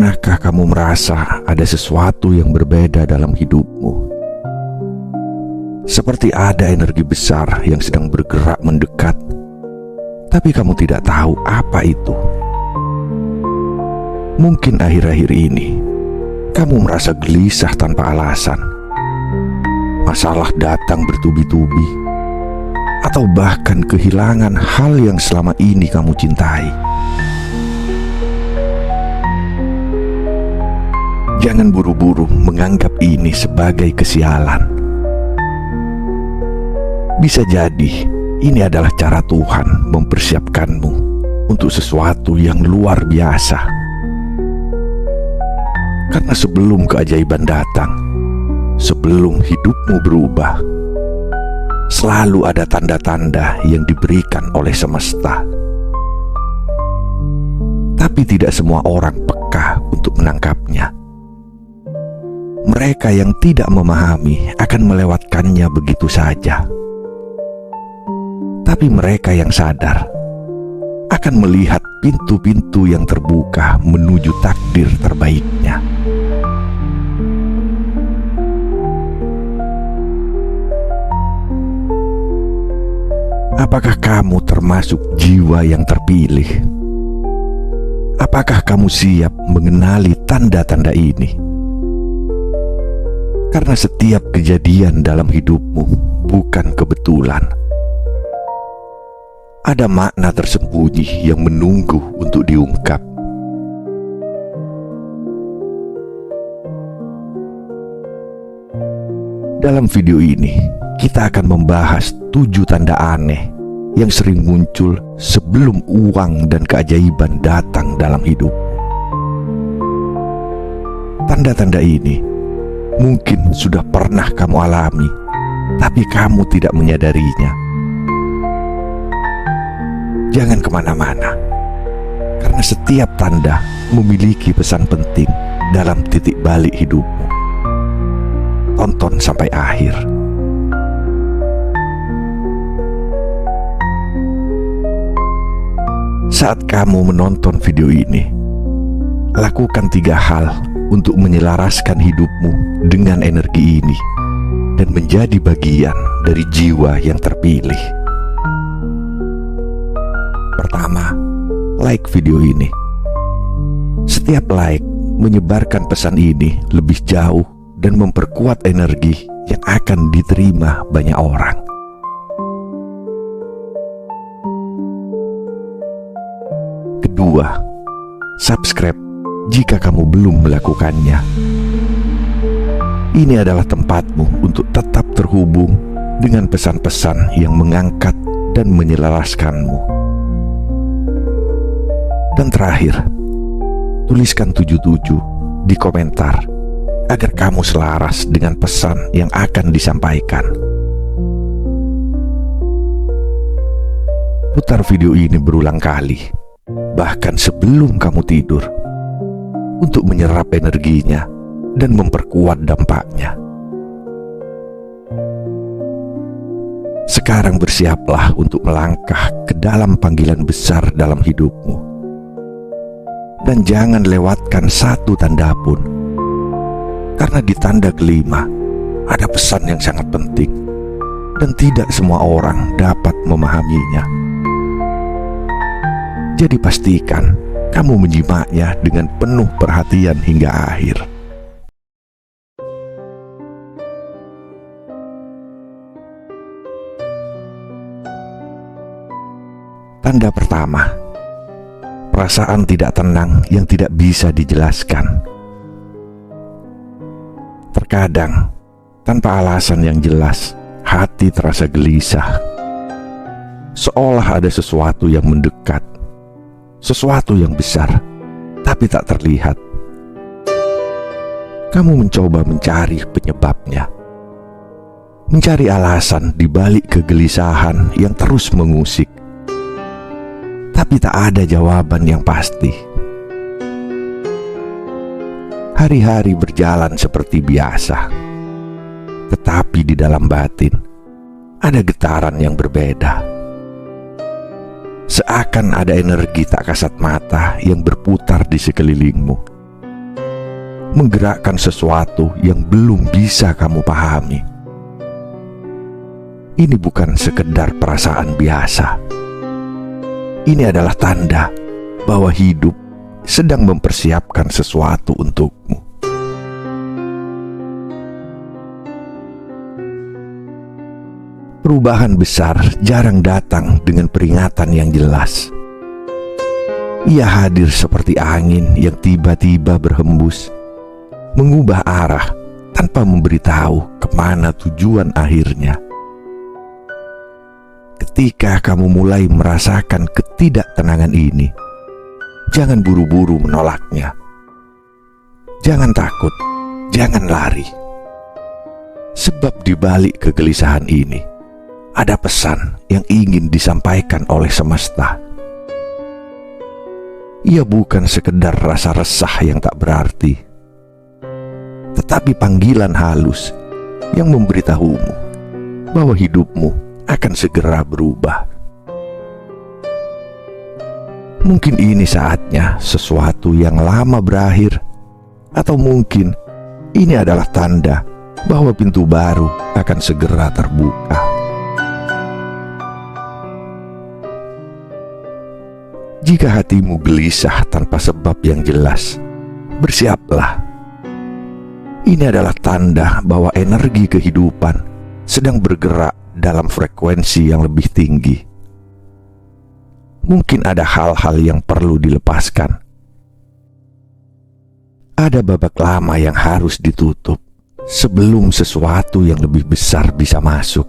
Pernahkah kamu merasa ada sesuatu yang berbeda dalam hidupmu? Seperti ada energi besar yang sedang bergerak mendekat, tapi kamu tidak tahu apa itu. Mungkin akhir-akhir ini kamu merasa gelisah tanpa alasan. Masalah datang bertubi-tubi, atau bahkan kehilangan hal yang selama ini kamu cintai. Jangan buru-buru menganggap ini sebagai kesialan. Bisa jadi ini adalah cara Tuhan mempersiapkanmu untuk sesuatu yang luar biasa. Karena sebelum keajaiban datang, sebelum hidupmu berubah, selalu ada tanda-tanda yang diberikan oleh semesta. Tapi tidak semua orang peka untuk menangkapnya. Mereka yang tidak memahami akan melewatkannya begitu saja. Tapi mereka yang sadar akan melihat pintu-pintu yang terbuka menuju takdir terbaiknya. Apakah kamu termasuk jiwa yang terpilih? Apakah kamu siap mengenali tanda-tanda ini? Karena setiap kejadian dalam hidupmu bukan kebetulan. Ada makna tersembunyi yang menunggu untuk diungkap. Dalam video ini, kita akan membahas 7 tanda aneh yang sering muncul sebelum uang dan keajaiban datang dalam hidup. Tanda-tanda ini mungkin sudah pernah kamu alami, tapi kamu tidak menyadarinya. Jangan kemana-mana, karena setiap tanda memiliki pesan penting dalam titik balik hidupmu. Tonton sampai akhir. Saat kamu menonton video ini, lakukan 3 hal untuk menyelaraskan hidupmu dengan energi ini dan menjadi bagian dari jiwa yang terpilih. Pertama, like video ini. Setiap like menyebarkan pesan ini lebih jauh dan memperkuat energi yang akan diterima banyak orang. Kedua, subscribe jika kamu belum melakukannya. Ini adalah tempatmu untuk tetap terhubung dengan pesan-pesan yang mengangkat dan menyelaraskanmu. Dan terakhir, tuliskan 77 di komentar agar kamu selaras dengan pesan yang akan disampaikan. Putar video ini berulang kali, bahkan sebelum kamu tidur, untuk menyerap energinya dan memperkuat dampaknya. Sekarang bersiaplah untuk melangkah ke dalam panggilan besar dalam hidupmu. Dan jangan lewatkan satu tanda pun, karena di tanda kelima ada pesan yang sangat penting dan tidak semua orang dapat memahaminya. Jadi pastikan kamu menyimaknya dengan penuh perhatian hingga akhir. Tanda pertama, perasaan tidak tenang yang tidak bisa dijelaskan. Terkadang, tanpa alasan yang jelas, hati terasa gelisah. Seolah ada sesuatu yang mendekat, sesuatu yang besar, tapi tak terlihat. Kamu mencoba mencari penyebabnya, mencari alasan di balik kegelisahan yang terus mengusik. Tapi tak ada jawaban yang pasti. Hari-hari berjalan seperti biasa, tetapi di dalam batin ada getaran yang berbeda. Seakan ada energi tak kasat mata yang berputar di sekelilingmu, menggerakkan sesuatu yang belum bisa kamu pahami. Ini bukan sekedar perasaan biasa. Ini adalah tanda bahwa hidup sedang mempersiapkan sesuatu untukmu. Perubahan besar jarang datang dengan peringatan yang jelas. Ia hadir seperti angin yang tiba-tiba berhembus, mengubah arah tanpa memberitahu kemana tujuan akhirnya. Ketika kamu mulai merasakan ketidaktenangan ini, jangan buru-buru menolaknya. Jangan takut, jangan lari. Sebab di balik kegelisahan ini, ada pesan yang ingin disampaikan oleh semesta. Ia bukan sekedar rasa resah yang tak berarti, tetapi panggilan halus yang memberitahumu bahwa hidupmu akan segera berubah. Mungkin ini saatnya sesuatu yang lama berakhir, atau mungkin ini adalah tanda bahwa pintu baru akan segera terbuka. Jika hatimu gelisah tanpa sebab yang jelas, bersiaplah. Ini adalah tanda bahwa energi kehidupan sedang bergerak dalam frekuensi yang lebih tinggi. Mungkin ada hal-hal yang perlu dilepaskan. Ada babak lama yang harus ditutup sebelum sesuatu yang lebih besar bisa masuk.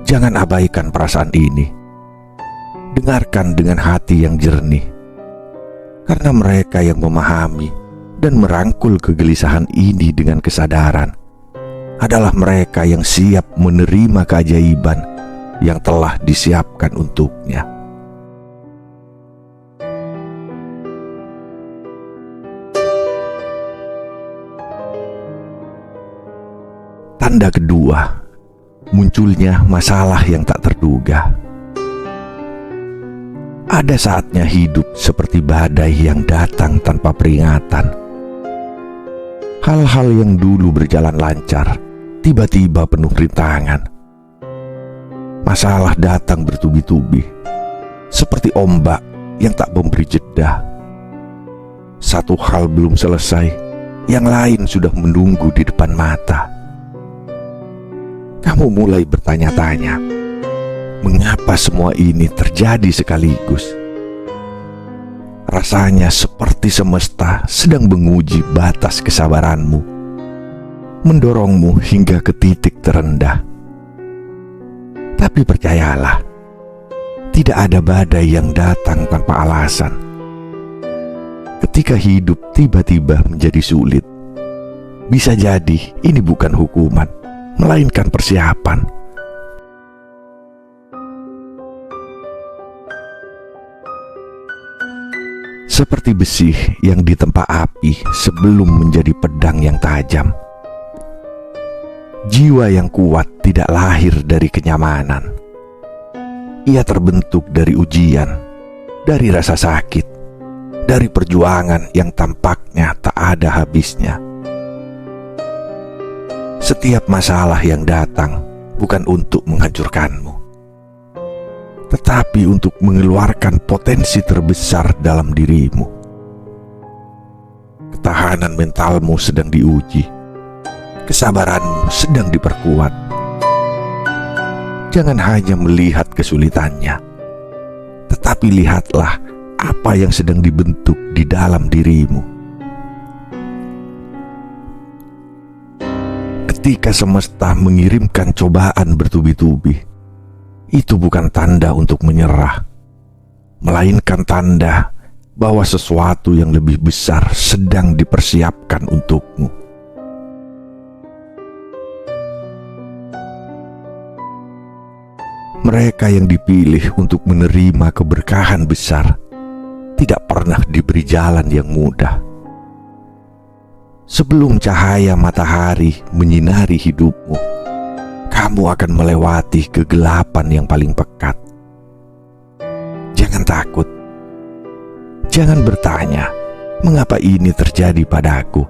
Jangan abaikan perasaan ini. Dengarkan dengan hati yang jernih, karena mereka yang memahami dan merangkul kegelisahan ini dengan kesadaran adalah mereka yang siap menerima keajaiban yang telah disiapkan untuknya. Tanda kedua, munculnya masalah yang tak terduga. Ada saatnya hidup seperti badai yang datang tanpa peringatan. Hal-hal yang dulu berjalan lancar tiba-tiba penuh rintangan. Masalah datang bertubi-tubi, seperti ombak yang tak memberi jeda. Satu hal belum selesai, yang lain sudah menunggu di depan mata. Kamu mulai bertanya-tanya, mengapa semua ini terjadi sekaligus? Rasanya seperti semesta sedang menguji batas kesabaranmu, mendorongmu hingga ke titik terendah. Tapi percayalah, tidak ada badai yang datang tanpa alasan. Ketika hidup tiba-tiba menjadi sulit, bisa jadi ini bukan hukuman, melainkan persiapan. Seperti besi yang ditempa api sebelum menjadi pedang yang tajam. Jiwa yang kuat tidak lahir dari kenyamanan. Ia terbentuk dari ujian, dari rasa sakit, dari perjuangan yang tampaknya tak ada habisnya. Setiap masalah yang datang bukan untuk menghancurkanmu, tetapi untuk mengeluarkan potensi terbesar dalam dirimu. Ketahanan mentalmu sedang diuji, kesabaranmu sedang diperkuat. Jangan hanya melihat kesulitannya, tetapi lihatlah apa yang sedang dibentuk di dalam dirimu. Ketika semesta mengirimkan cobaan bertubi-tubi, itu bukan tanda untuk menyerah, melainkan tanda bahwa sesuatu yang lebih besar sedang dipersiapkan untukmu. Mereka yang dipilih untuk menerima keberkahan besar tidak pernah diberi jalan yang mudah. Sebelum cahaya matahari menyinari hidupmu, kamu akan melewati kegelapan yang paling pekat. Jangan takut, jangan bertanya mengapa ini terjadi padaku?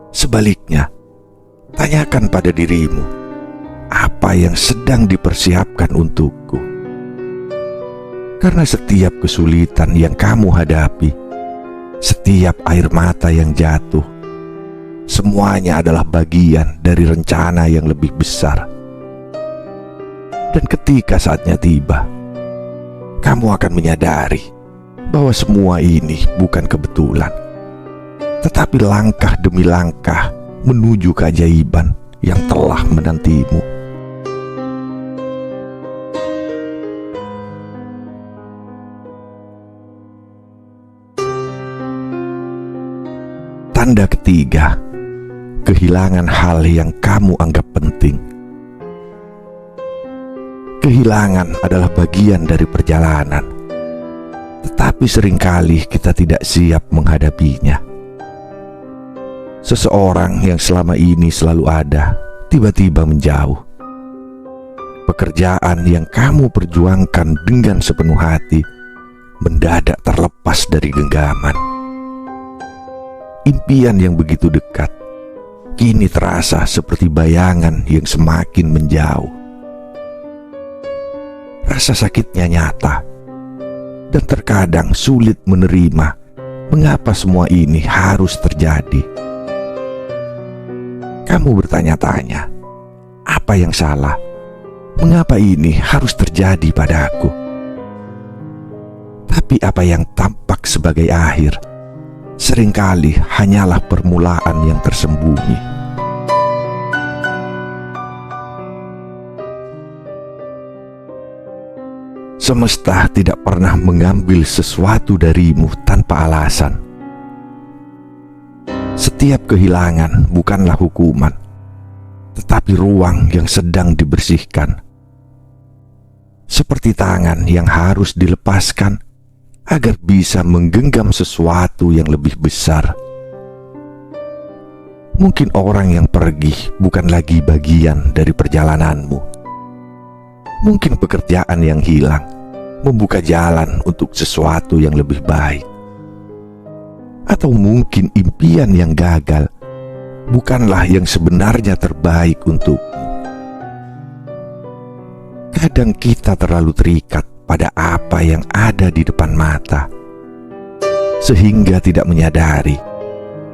Sebaliknya, tanyakan pada dirimu, apa yang sedang dipersiapkan untukku? Karena setiap kesulitan yang kamu hadapi, setiap air mata yang jatuh, semuanya adalah bagian dari rencana yang lebih besar. Dan ketika saatnya tiba, kamu akan menyadari bahwa semua ini bukan kebetulan, tetapi langkah demi langkah menuju keajaiban yang telah menantimu. Tanda ketiga, kehilangan hal yang kamu anggap penting. Kehilangan adalah bagian dari perjalanan, tetapi seringkali kita tidak siap menghadapinya. Seseorang yang selama ini selalu ada, tiba-tiba menjauh. Pekerjaan yang kamu perjuangkan dengan sepenuh hati, mendadak terlepas dari genggaman. Impian yang begitu dekat, kini terasa seperti bayangan yang semakin menjauh. Rasa sakitnya nyata, dan terkadang sulit menerima mengapa semua ini harus terjadi. Kamu bertanya-tanya, apa yang salah? Mengapa ini harus terjadi padaku? Tapi apa yang tampak sebagai akhir, seringkali hanyalah permulaan yang tersembunyi. Semesta tidak pernah mengambil sesuatu darimu tanpa alasan. Setiap kehilangan bukanlah hukuman, tetapi ruang yang sedang dibersihkan. Seperti tangan yang harus dilepaskan agar bisa menggenggam sesuatu yang lebih besar. Mungkin orang yang pergi bukan lagi bagian dari perjalananmu. Mungkin pekerjaan yang hilang membuka jalan untuk sesuatu yang lebih baik. Atau mungkin impian yang gagal bukanlah yang sebenarnya terbaik untukmu. Kadang kita terlalu terikat pada apa yang ada di depan mata, sehingga tidak menyadari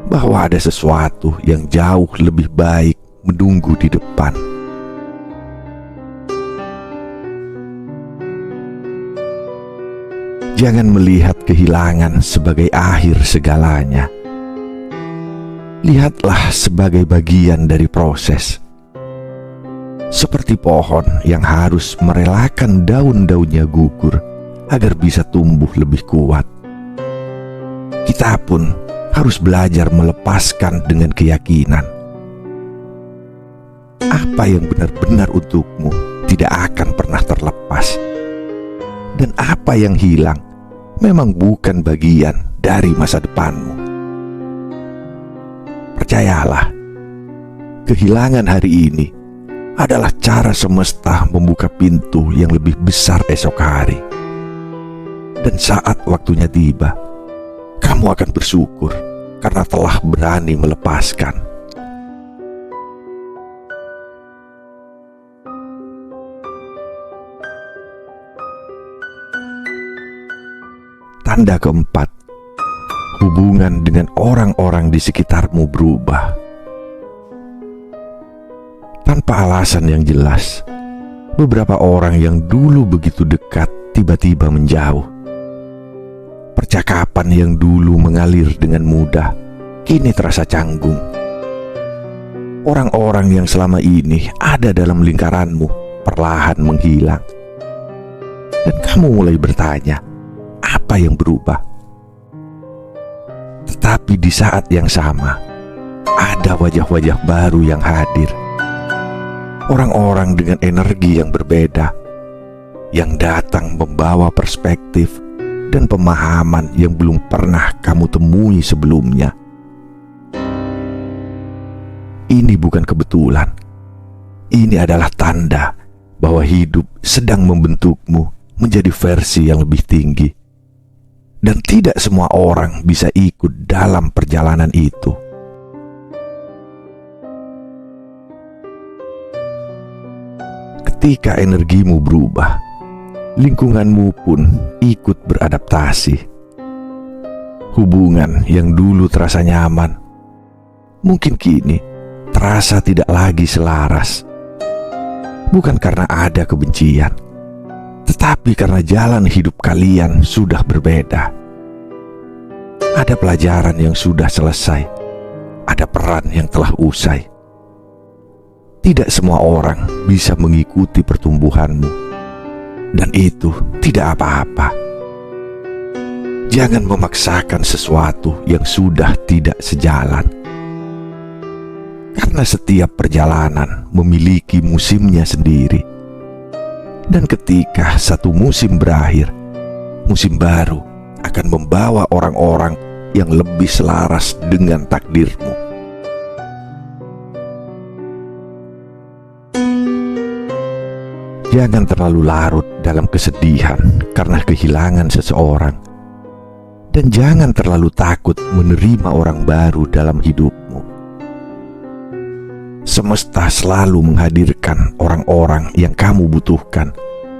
bahwa ada sesuatu yang jauh lebih baik menunggu di depan. Jangan melihat kehilangan sebagai akhir segalanya. Lihatlah sebagai bagian dari proses. Seperti pohon yang harus merelakan daun-daunnya gugur agar bisa tumbuh lebih kuat. Kita pun harus belajar melepaskan dengan keyakinan. Apa yang benar-benar untukmu tidak akan pernah terlepas. Dan apa yang hilang memang bukan bagian dari masa depanmu. Percayalah, kehilangan hari ini adalah cara semesta membuka pintu yang lebih besar esok hari. Dan saat waktunya tiba, kamu akan bersyukur karena telah berani melepaskan. Tanda keempat, hubungan dengan orang-orang di sekitarmu berubah. Tanpa alasan yang jelas, beberapa orang yang dulu begitu dekat tiba-tiba menjauh. Percakapan yang dulu mengalir dengan mudah, kini terasa canggung. Orang-orang yang selama ini ada dalam lingkaranmu perlahan menghilang. Dan kamu mulai bertanya, apa yang berubah? Tetapi di saat yang sama, ada wajah-wajah baru yang hadir. Orang-orang dengan energi yang berbeda, yang datang membawa perspektif dan pemahaman yang belum pernah kamu temui sebelumnya. Ini bukan kebetulan. Ini adalah tanda bahwa hidup sedang membentukmu menjadi versi yang lebih tinggi. dan tidak semua orang bisa ikut dalam perjalanan itu. Ketika energimu berubah, lingkunganmu pun ikut beradaptasi. Hubungan yang dulu terasa nyaman, mungkin kini terasa tidak lagi selaras. Bukan karena ada kebencian, tetapi karena jalan hidup kalian sudah berbeda. Ada pelajaran yang sudah selesai, ada peran yang telah usai. Tidak semua orang bisa mengikuti pertumbuhanmu, dan itu tidak apa-apa. Jangan memaksakan sesuatu yang sudah tidak sejalan, karena setiap perjalanan memiliki musimnya sendiri. Dan ketika satu musim berakhir, musim baru akan membawa orang-orang yang lebih selaras dengan takdirmu. Jangan terlalu larut dalam kesedihan karena kehilangan seseorang, dan jangan terlalu takut menerima orang baru dalam hidupmu. Semesta selalu menghadirkan orang-orang yang kamu butuhkan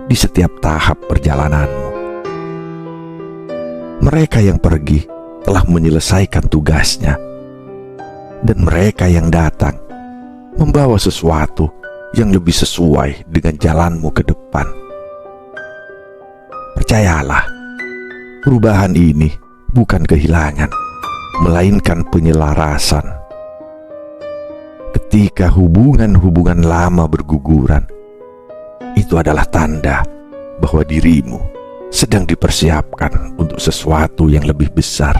di setiap tahap perjalananmu. Mereka yang pergi telah menyelesaikan tugasnya, dan mereka yang datang membawa sesuatu yang lebih sesuai dengan jalanmu ke depan. Percayalah, perubahan ini bukan kehilangan, melainkan penyelarasan. Ketika hubungan-hubungan lama berguguran, itu adalah tanda bahwa dirimu sedang dipersiapkan untuk sesuatu yang lebih besar.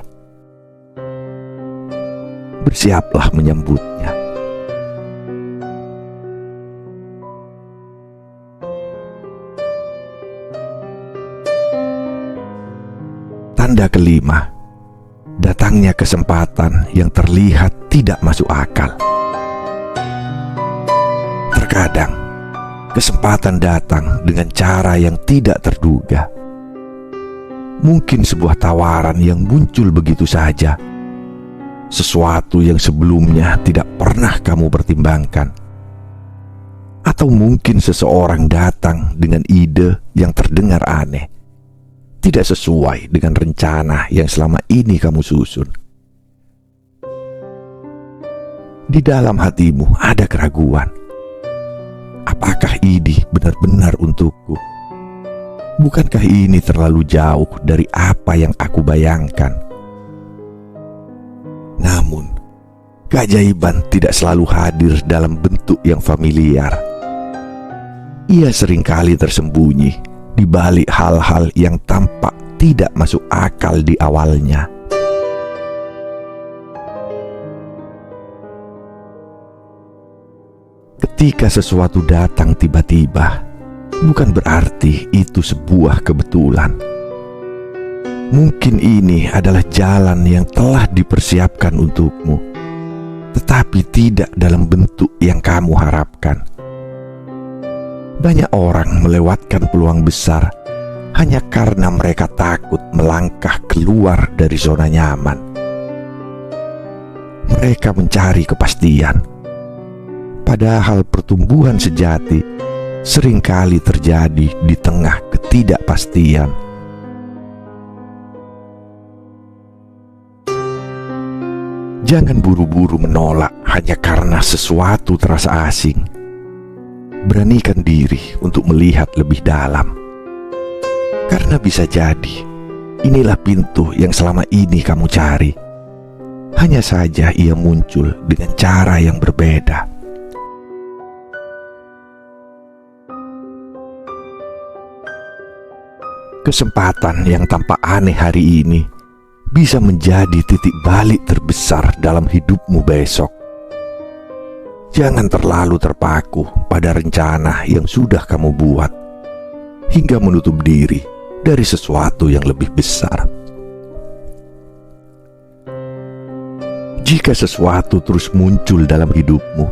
Bersiaplah menyambutnya. Tanda kelima, datangnya kesempatan yang terlihat tidak masuk akal. Terkadang, kesempatan datang dengan cara yang tidak terduga. Mungkin sebuah tawaran yang muncul begitu saja, sesuatu yang sebelumnya tidak pernah kamu pertimbangkan, atau mungkin seseorang datang dengan ide yang terdengar aneh, tidak sesuai dengan rencana yang selama ini kamu susun. Di dalam hatimu ada keraguan. Apakah ini benar-benar untukku? Bukankah ini terlalu jauh dari apa yang aku bayangkan? Namun, keajaiban tidak selalu hadir dalam bentuk yang familiar. Ia seringkali tersembunyi di balik hal-hal yang tampak tidak masuk akal di awalnya. Ketika sesuatu datang tiba-tiba, bukan berarti itu sebuah kebetulan. Mungkin ini adalah jalan yang telah dipersiapkan untukmu, tetapi tidak dalam bentuk yang kamu harapkan. Banyak orang melewatkan peluang besar hanya karena mereka takut melangkah keluar dari zona nyaman. Mereka mencari kepastian, padahal pertumbuhan sejati seringkali terjadi di tengah ketidakpastian. Jangan buru-buru menolak hanya karena sesuatu terasa asing. Beranikan diri untuk melihat lebih dalam, karena bisa jadi inilah pintu yang selama ini kamu cari. Hanya saja ia muncul dengan cara yang berbeda. Kesempatan yang tampak aneh hari ini bisa menjadi titik balik terbesar dalam hidupmu besok. Jangan terlalu terpaku pada rencana yang sudah kamu buat, hingga menutup diri dari sesuatu yang lebih besar. Jika sesuatu terus muncul dalam hidupmu,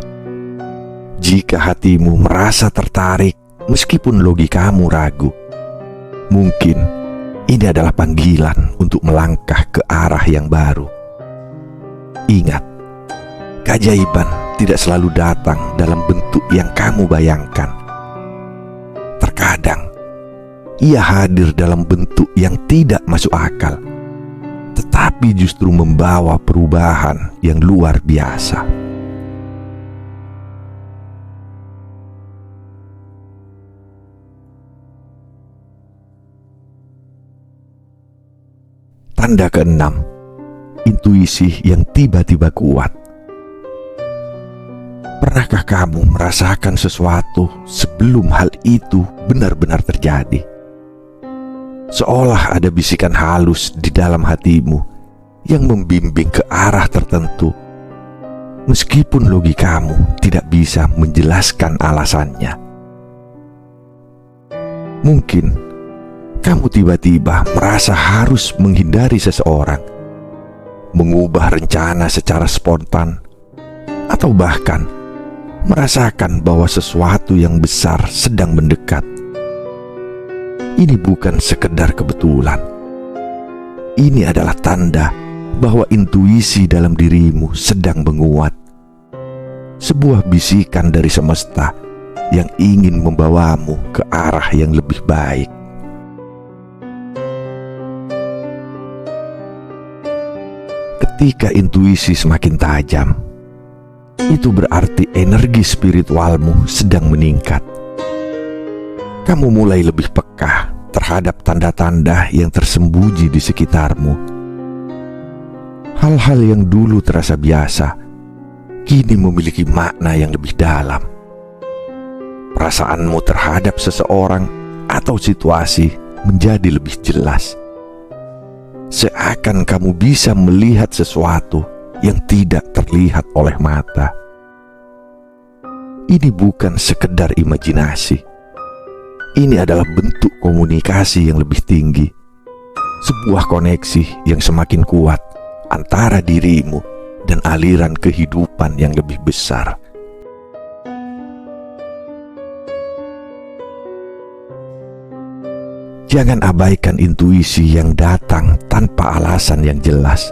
jika hatimu merasa tertarik meskipun logikamu ragu, mungkin Ini adalah panggilan untuk melangkah ke arah yang baru. Ingat, keajaiban tidak selalu datang dalam bentuk yang kamu bayangkan. Terkadang, ia hadir dalam bentuk yang tidak masuk akal, tetapi justru membawa perubahan yang luar biasa. Tanda keenam, intuisi yang tiba-tiba kuat. Pernahkah kamu merasakan sesuatu sebelum hal itu benar-benar terjadi? Seolah ada bisikan halus di dalam hatimu yang membimbing ke arah tertentu, meskipun logikamu tidak bisa menjelaskan alasannya. Mungkin kamu tiba-tiba merasa harus menghindari seseorang, mengubah rencana secara spontan, atau bahkan merasakan bahwa sesuatu yang besar sedang mendekat. Ini bukan sekedar kebetulan. Ini adalah tanda bahwa intuisi dalam dirimu sedang menguat. Sebuah bisikan dari semesta yang ingin membawamu ke arah yang lebih baik. Ketika intuisi semakin tajam, itu berarti energi spiritualmu sedang meningkat. Kamu mulai lebih peka terhadap tanda-tanda yang tersembunyi di sekitarmu. Hal-hal yang dulu terasa biasa, kini memiliki makna yang lebih dalam. Perasaanmu terhadap seseorang atau situasi menjadi lebih jelas. Seakan kamu bisa melihat sesuatu yang tidak terlihat oleh mata. Ini bukan sekedar imajinasi. Ini adalah bentuk komunikasi yang lebih tinggi. Sebuah koneksi yang semakin kuat antara dirimu dan aliran kehidupan yang lebih besar. Jangan abaikan intuisi yang datang tanpa alasan yang jelas.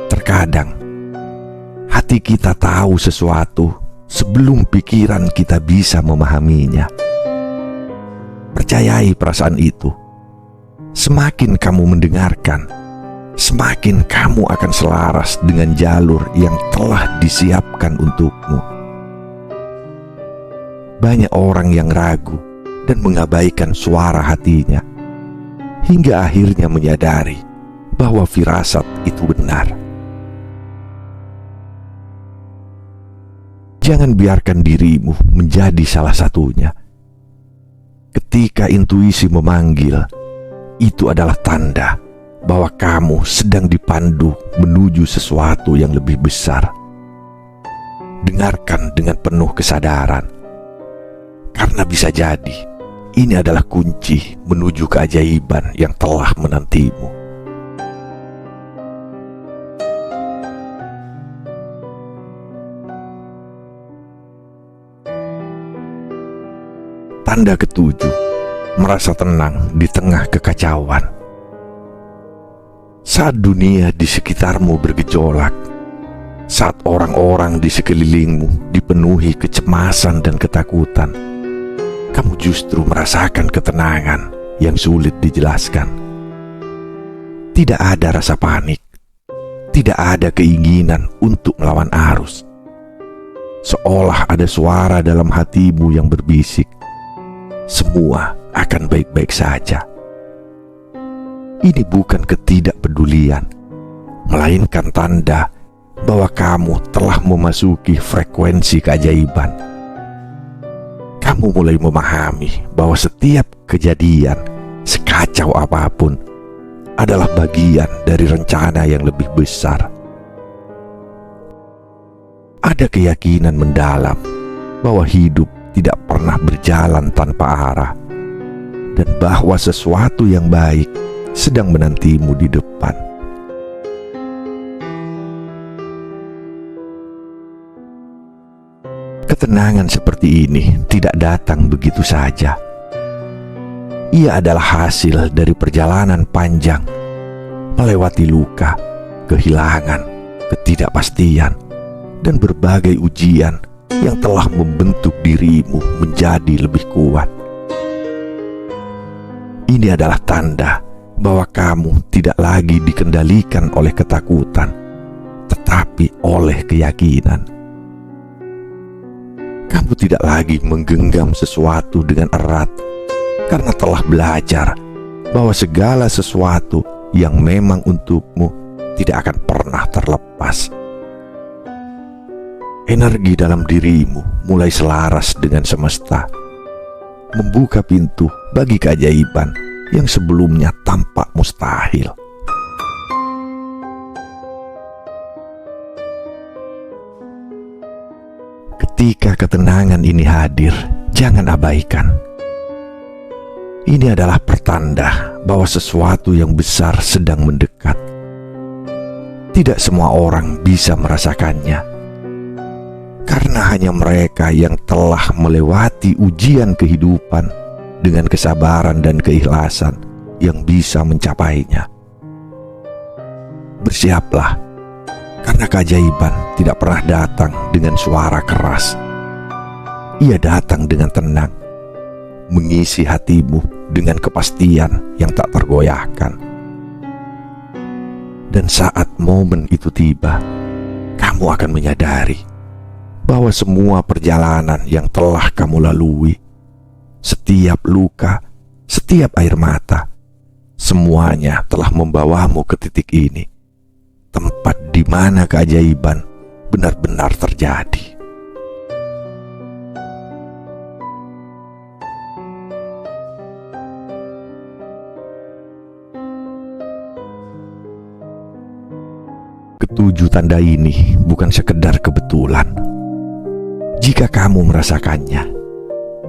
Terkadang, hati kita tahu sesuatu sebelum pikiran kita bisa memahaminya. Percayai perasaan itu. Semakin kamu mendengarkan, semakin kamu akan selaras dengan jalur yang telah disiapkan untukmu. Banyak orang yang ragu dan mengabaikan suara hatinya, hingga akhirnya menyadari bahwa firasat itu benar. Jangan biarkan dirimu menjadi salah satunya. Ketika intuisi memanggil, itu adalah tanda bahwa kamu sedang dipandu menuju sesuatu yang lebih besar. Dengarkan dengan penuh kesadaran, karena bisa jadi ini adalah kunci menuju keajaiban yang telah menantimu. Tanda ketujuh, merasa tenang di tengah kekacauan. Saat dunia di sekitarmu bergejolak, saat orang-orang di sekelilingmu dipenuhi kecemasan dan ketakutan, kamu justru merasakan ketenangan yang sulit dijelaskan. Tidak ada rasa panik, tidak ada keinginan untuk melawan arus. Seolah ada suara dalam hatimu yang berbisik, semua akan baik-baik saja. Ini bukan ketidakpedulian, melainkan tanda bahwa kamu telah memasuki frekuensi keajaiban. Kamu mulai memahami bahwa setiap kejadian, sekacau apapun, adalah bagian dari rencana yang lebih besar. Ada keyakinan mendalam bahwa hidup tidak pernah berjalan tanpa arah, dan bahwa sesuatu yang baik sedang menantimu di depan. Ketenangan seperti ini tidak datang begitu saja. Ia adalah hasil dari perjalanan panjang, melewati luka, kehilangan, ketidakpastian, dan berbagai ujian yang telah membentuk dirimu menjadi lebih kuat. Ini adalah tanda bahwa kamu tidak lagi dikendalikan oleh ketakutan, tetapi oleh keyakinan. Kamu tidak lagi menggenggam sesuatu dengan erat, karena telah belajar bahwa segala sesuatu yang memang untukmu tidak akan pernah terlepas. Energi dalam dirimu mulai selaras dengan semesta, membuka pintu bagi keajaiban yang sebelumnya tampak mustahil. Ketika ketenangan ini hadir, jangan abaikan. Ini adalah pertanda bahwa sesuatu yang besar sedang mendekat. Tidak semua orang bisa merasakannya, karena hanya mereka yang telah melewati ujian kehidupan dengan kesabaran dan keikhlasan yang bisa mencapainya. Bersiaplah, karena keajaiban tidak pernah datang dengan suara keras. Ia datang dengan tenang, mengisi hatimu dengan kepastian yang tak tergoyahkan. Dan saat momen itu tiba, kamu akan menyadari bahwa semua perjalanan yang telah kamu lalui, setiap luka, setiap air mata, semuanya telah membawamu ke titik ini, tempat di mana keajaiban benar-benar terjadi. Ketujuh tanda ini bukan sekedar kebetulan. Jika kamu merasakannya,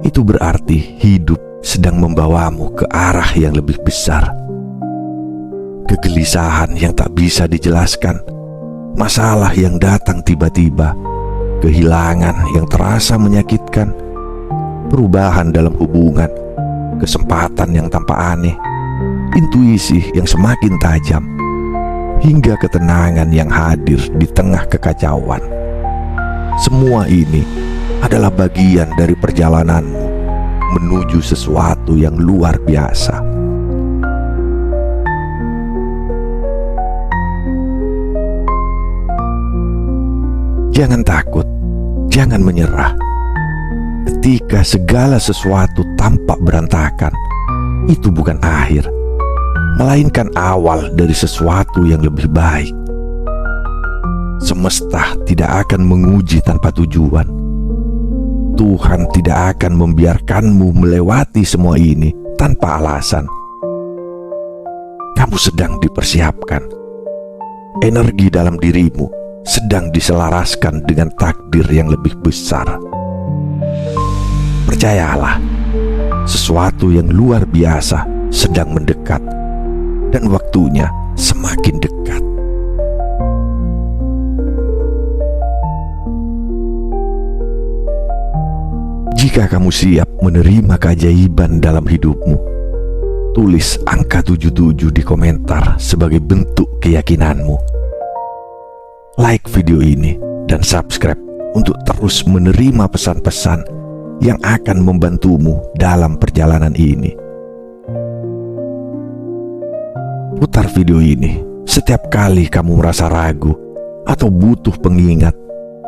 itu berarti hidup sedang membawamu ke arah yang lebih besar. Kegelisahan yang tak bisa dijelaskan, masalah yang datang tiba-tiba, kehilangan yang terasa menyakitkan, perubahan dalam hubungan, kesempatan yang tampak aneh, intuisi yang semakin tajam, hingga ketenangan yang hadir di tengah kekacauan. Semua ini adalah bagian dari perjalananmu menuju sesuatu yang luar biasa. Jangan takut, jangan menyerah. Ketika segala sesuatu tampak berantakan, itu bukan akhir, melainkan awal dari sesuatu yang lebih baik. Semesta tidak akan menguji tanpa tujuan. Tuhan tidak akan membiarkanmu melewati semua ini tanpa alasan. Kamu sedang dipersiapkan. Energi dalam dirimu sedang diselaraskan dengan takdir yang lebih besar. Percayalah, sesuatu yang luar biasa sedang mendekat, dan waktunya semakin dekat. Jika kamu siap menerima keajaiban dalam hidupmu, tulis angka 77 di komentar sebagai bentuk keyakinanmu. Like video ini dan subscribe untuk terus menerima pesan-pesan yang akan membantumu dalam perjalanan ini. Putar video ini setiap kali kamu merasa ragu atau butuh pengingat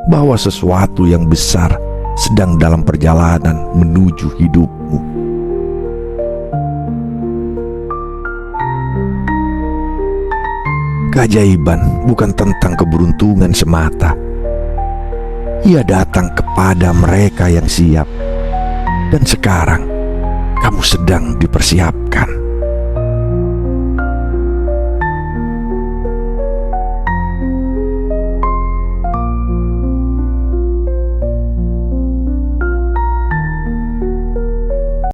bahwa sesuatu yang besar sedang dalam perjalanan menuju hidupmu. Keajaiban bukan tentang keberuntungan semata. Ia datang kepada mereka yang siap, dan sekarang kamu sedang dipersiapkan.